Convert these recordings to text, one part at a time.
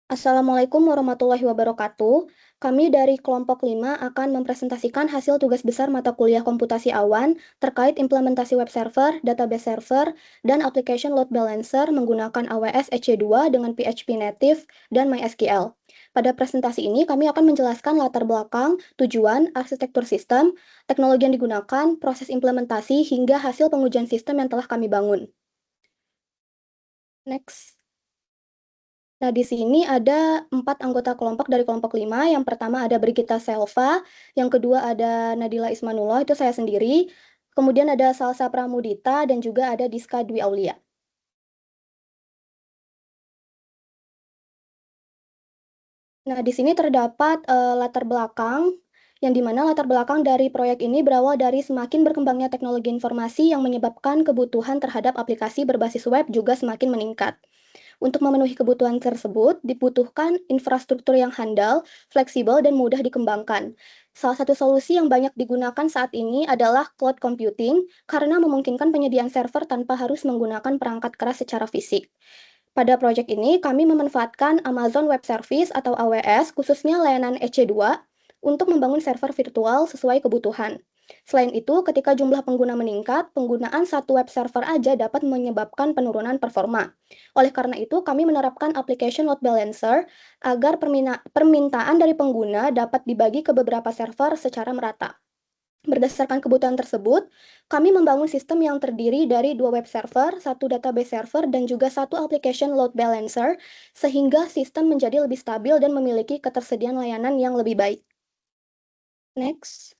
Assalamualaikum warahmatullahi wabarakatuh. Kami dari kelompok 5 akan mempresentasikan hasil tugas besar mata kuliah komputasi awan terkait implementasi web server, database server, dan application load balancer menggunakan AWS EC2 dengan PHP native dan MySQL. Pada presentasi ini, kami akan menjelaskan latar belakang, tujuan, arsitektur sistem, teknologi yang digunakan, proses implementasi, hingga hasil pengujian sistem yang telah kami bangun. Next. Nah, di sini ada 4 anggota kelompok dari kelompok 5. Yang pertama ada Brigita Selva, yang kedua ada Nadila Ismanullah, itu saya sendiri. Kemudian ada Salsa Pramudita, dan juga ada Diska Dwi Aulia. Nah, di sini terdapat latar belakang, yang dimana latar belakang dari proyek ini berawal dari semakin berkembangnya teknologi informasi yang menyebabkan kebutuhan terhadap aplikasi berbasis web juga semakin meningkat. Untuk memenuhi kebutuhan tersebut, dibutuhkan infrastruktur yang handal, fleksibel, dan mudah dikembangkan. Salah satu solusi yang banyak digunakan saat ini adalah cloud computing, karena memungkinkan penyediaan server tanpa harus menggunakan perangkat keras secara fisik. Pada proyek ini, kami memanfaatkan Amazon Web Service atau AWS, khususnya layanan EC2, untuk membangun server virtual sesuai kebutuhan. Selain itu, ketika jumlah pengguna meningkat, penggunaan satu web server aja dapat menyebabkan penurunan performa. Oleh karena itu, kami menerapkan application load balancer agar permintaan dari pengguna dapat dibagi ke beberapa server secara merata. Berdasarkan kebutuhan tersebut, kami membangun sistem yang terdiri dari 2 web server, 1 database server, dan juga 1 application load balancer, sehingga sistem menjadi lebih stabil dan memiliki ketersediaan layanan yang lebih baik. Next.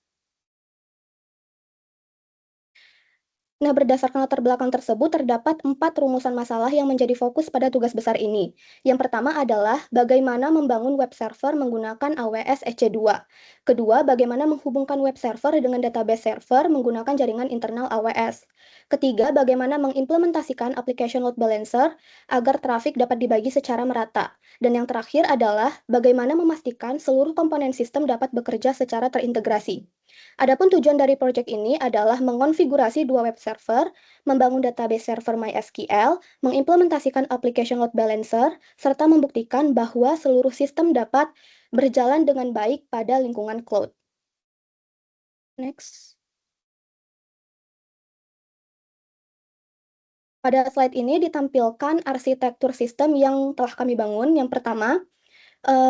Nah, berdasarkan latar belakang tersebut, terdapat 4 rumusan masalah yang menjadi fokus pada tugas besar ini. Yang pertama adalah bagaimana membangun web server menggunakan AWS EC2. Kedua, bagaimana menghubungkan web server dengan database server menggunakan jaringan internal AWS. Ketiga, bagaimana mengimplementasikan application load balancer agar trafik dapat dibagi secara merata. Dan yang terakhir adalah bagaimana memastikan seluruh komponen sistem dapat bekerja secara terintegrasi. Adapun tujuan dari proyek ini adalah mengonfigurasi 2 web server, membangun database server MySQL, mengimplementasikan application load balancer, serta membuktikan bahwa seluruh sistem dapat berjalan dengan baik pada lingkungan cloud. Next. Pada slide ini ditampilkan arsitektur sistem yang telah kami bangun. Yang pertama,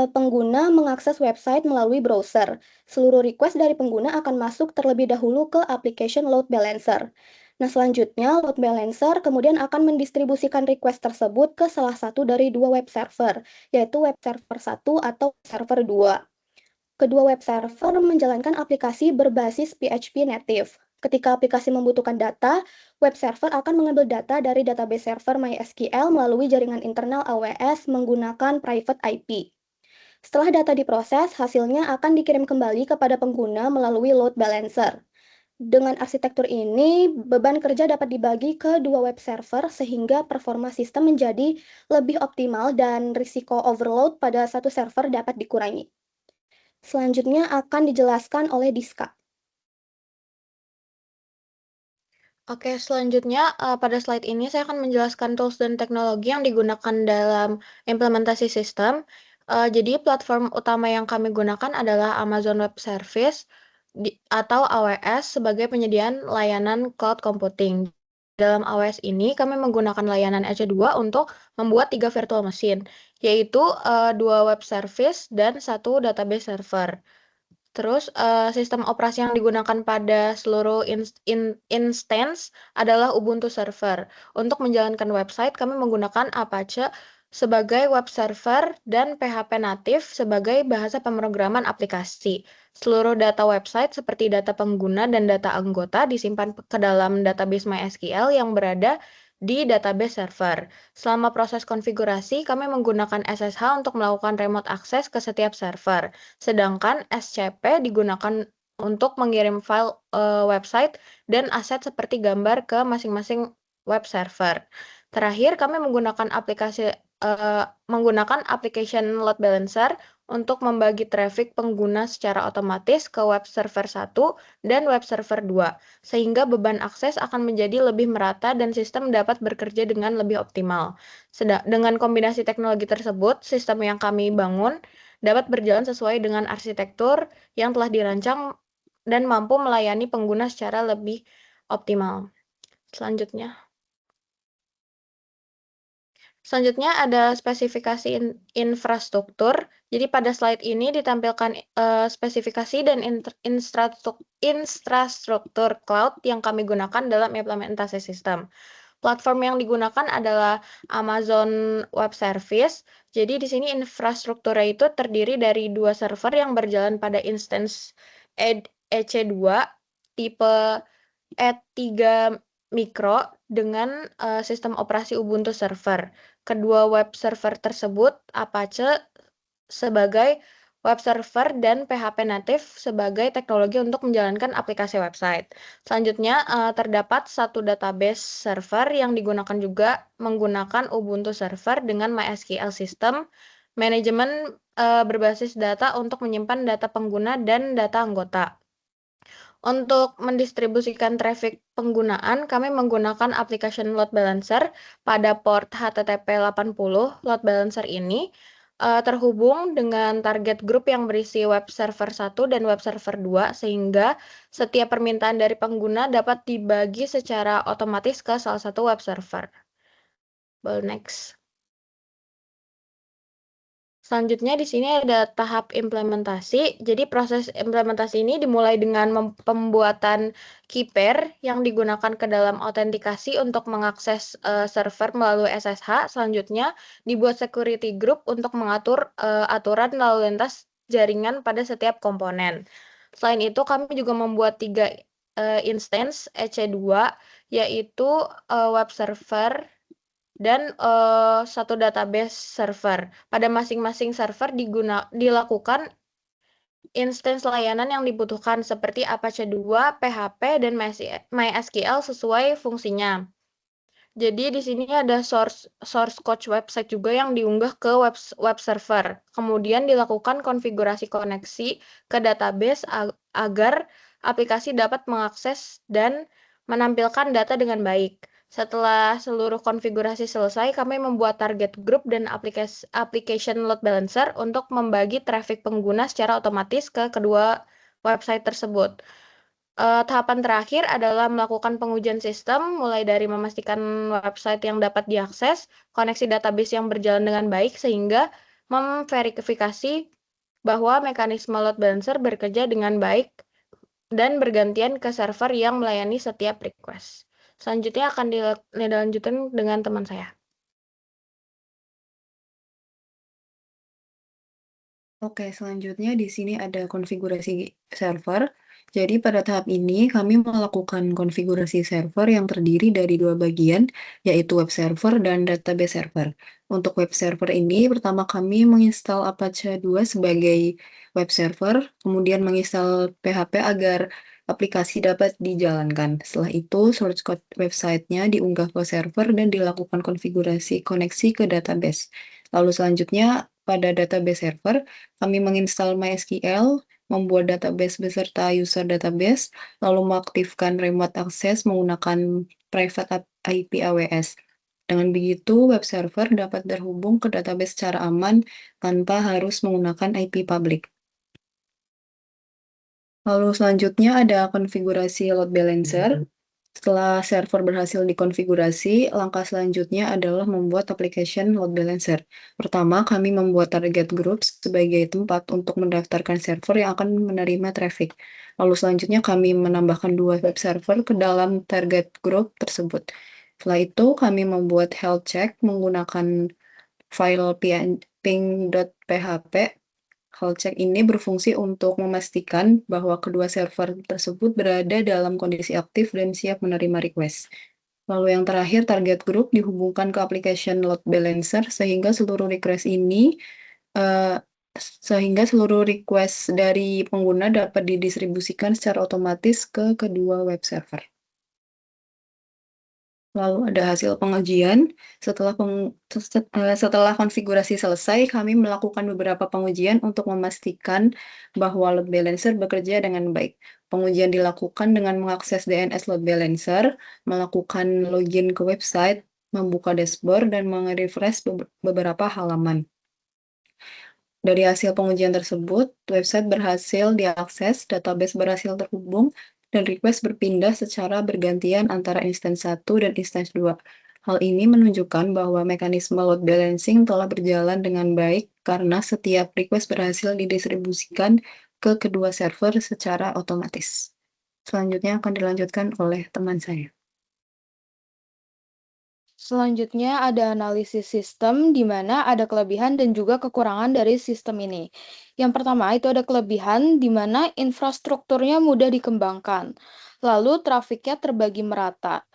pengguna mengakses website melalui browser. Seluruh request dari pengguna akan masuk terlebih dahulu ke application load balancer. Nah, selanjutnya load balancer kemudian akan mendistribusikan request tersebut ke salah satu dari 2 web server, yaitu web server 1 atau server 2. Kedua web server menjalankan aplikasi berbasis PHP native. Ketika aplikasi membutuhkan data, web server akan mengambil data dari database server MySQL melalui jaringan internal AWS menggunakan private IP. Setelah data diproses, hasilnya akan dikirim kembali kepada pengguna melalui load balancer. Dengan arsitektur ini, beban kerja dapat dibagi ke 2 web server sehingga performa sistem menjadi lebih optimal dan risiko overload pada satu server dapat dikurangi. Selanjutnya akan dijelaskan oleh Diska. Oke, selanjutnya pada slide ini saya akan menjelaskan tools dan teknologi yang digunakan dalam implementasi sistem. Jadi platform utama yang kami gunakan adalah Amazon Web Service atau AWS sebagai penyediaan layanan cloud computing. Dalam AWS ini kami menggunakan layanan EC2 untuk membuat 3 virtual machine, yaitu 2 web service dan 1 database server. Terus, sistem operasi yang digunakan pada seluruh instance adalah Ubuntu Server. Untuk menjalankan website, kami menggunakan Apache sebagai web server dan PHP native sebagai bahasa pemrograman aplikasi. Seluruh data website seperti data pengguna dan data anggota disimpan ke dalam database MySQL yang berada di database server. Selama proses konfigurasi, kami menggunakan SSH untuk melakukan remote access ke setiap server. Sedangkan SCP digunakan untuk mengirim file website dan aset seperti gambar ke masing-masing web server. Terakhir, kami menggunakan aplikasi menggunakan application load balancer untuk membagi traffic pengguna secara otomatis ke web server 1 dan web server 2, sehingga beban akses akan menjadi lebih merata dan sistem dapat bekerja dengan lebih optimal. Dengan kombinasi teknologi tersebut, sistem yang kami bangun dapat berjalan sesuai dengan arsitektur yang telah dirancang dan mampu melayani pengguna secara lebih optimal. Selanjutnya ada spesifikasi infrastruktur. Jadi pada slide ini ditampilkan spesifikasi dan infrastruktur cloud yang kami gunakan dalam implementasi sistem. Platform yang digunakan adalah Amazon Web Service. Jadi di sini infrastrukturnya itu terdiri dari 2 server yang berjalan pada instance EC2 tipe E3 Micro dengan sistem operasi Ubuntu Server. Kedua web server tersebut Apache sebagai web server dan PHP native sebagai teknologi untuk menjalankan aplikasi website. Selanjutnya, terdapat satu database server yang digunakan juga menggunakan Ubuntu Server dengan MySQL System, manajemen berbasis data untuk menyimpan data pengguna dan data anggota. Untuk mendistribusikan traffic penggunaan, kami menggunakan application load balancer pada port HTTP 80. Load balancer ini terhubung dengan target group yang berisi web server 1 dan web server 2, sehingga setiap permintaan dari pengguna dapat dibagi secara otomatis ke salah satu web server. Next. Selanjutnya di sini ada tahap implementasi. Jadi proses implementasi ini dimulai dengan pembuatan key pair yang digunakan ke dalam autentikasi untuk mengakses server melalui SSH. Selanjutnya dibuat security group untuk mengatur aturan lalu lintas jaringan pada setiap komponen. Selain itu kami juga membuat 3 instance EC2, yaitu web server dan satu database server. Pada masing-masing server dilakukan instance layanan yang dibutuhkan seperti Apache 2, PHP, dan MySQL sesuai fungsinya. Jadi di sini ada source code website juga yang diunggah ke web server. Kemudian dilakukan konfigurasi koneksi ke database agar aplikasi dapat mengakses dan menampilkan data dengan baik. Setelah seluruh konfigurasi selesai, kami membuat target group dan application load balancer untuk membagi traffic pengguna secara otomatis ke kedua website tersebut. Tahapan terakhir adalah melakukan pengujian sistem, mulai dari memastikan website yang dapat diakses, koneksi database yang berjalan dengan baik, sehingga memverifikasi bahwa mekanisme load balancer bekerja dengan baik dan bergantian ke server yang melayani setiap request. Selanjutnya akan dilanjutkan dengan teman saya. Oke, selanjutnya di sini ada konfigurasi server. Jadi pada tahap ini kami melakukan konfigurasi server yang terdiri dari 2 bagian, yaitu web server dan database server. Untuk web server ini, pertama kami menginstal Apache 2 sebagai web server, kemudian menginstal PHP agar aplikasi dapat dijalankan. Setelah itu, source code websitenya diunggah ke server dan dilakukan konfigurasi koneksi ke database. Lalu selanjutnya, pada database server, kami menginstal MySQL, membuat database beserta user database, lalu mengaktifkan remote access menggunakan private IP AWS. Dengan begitu, web server dapat terhubung ke database secara aman tanpa harus menggunakan IP public. Lalu selanjutnya ada konfigurasi load balancer. Setelah server berhasil dikonfigurasi, langkah selanjutnya adalah membuat application load balancer. Pertama, kami membuat target group sebagai tempat untuk mendaftarkan server yang akan menerima traffic. Lalu selanjutnya kami menambahkan 2 web server ke dalam target group tersebut. Setelah itu, kami membuat health check menggunakan file ping.php. Health check ini berfungsi untuk memastikan bahwa kedua server tersebut berada dalam kondisi aktif dan siap menerima request. Lalu yang terakhir, target group dihubungkan ke application load balancer sehingga seluruh request dari pengguna dapat didistribusikan secara otomatis ke kedua web server. Lalu ada hasil pengujian. Setelah konfigurasi selesai, kami melakukan beberapa pengujian untuk memastikan bahwa load balancer bekerja dengan baik. Pengujian dilakukan dengan mengakses DNS load balancer, melakukan login ke website, membuka dashboard, dan merefresh beberapa halaman. Dari hasil pengujian tersebut, website berhasil diakses, database berhasil terhubung, dan request berpindah secara bergantian antara instance 1 dan instance 2. Hal ini menunjukkan bahwa mekanisme load balancing telah berjalan dengan baik karena setiap request berhasil didistribusikan ke kedua server secara otomatis. Selanjutnya akan dilanjutkan oleh teman saya. Selanjutnya ada analisis sistem di mana ada kelebihan dan juga kekurangan dari sistem ini. Yang pertama itu ada kelebihan di mana infrastrukturnya mudah dikembangkan, lalu trafiknya terbagi merata.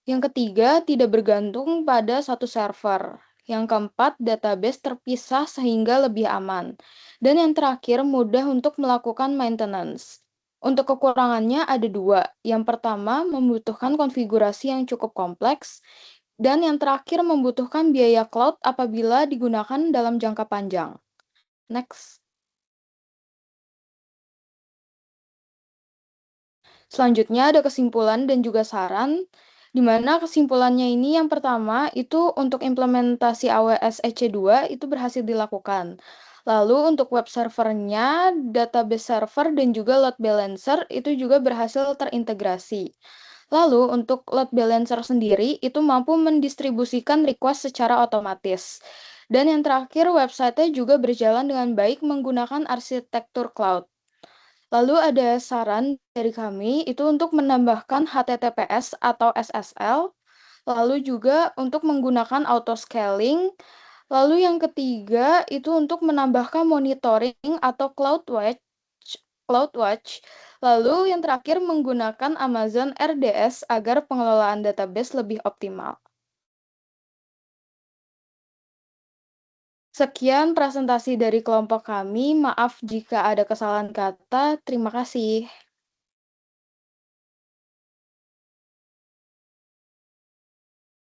Yang ketiga, tidak bergantung pada satu server. Yang keempat, database terpisah sehingga lebih aman. Dan yang terakhir, mudah untuk melakukan maintenance. Untuk kekurangannya ada dua. Yang pertama, membutuhkan konfigurasi yang cukup kompleks. Dan yang terakhir, membutuhkan biaya cloud apabila digunakan dalam jangka panjang. Next. Selanjutnya ada kesimpulan dan juga saran, di mana kesimpulannya ini yang pertama itu untuk implementasi AWS EC2 itu berhasil dilakukan. Lalu untuk web servernya, database server dan juga load balancer itu juga berhasil terintegrasi. Lalu untuk load balancer sendiri itu mampu mendistribusikan request secara otomatis. Dan yang terakhir, website-nya juga berjalan dengan baik menggunakan arsitektur cloud. Lalu ada saran dari kami itu untuk menambahkan HTTPS atau SSL, lalu juga untuk menggunakan auto scaling, lalu yang ketiga itu untuk menambahkan monitoring atau CloudWatch, lalu yang terakhir menggunakan Amazon RDS agar pengelolaan database lebih optimal. Sekian presentasi dari kelompok kami. Maaf jika ada kesalahan kata. Terima kasih.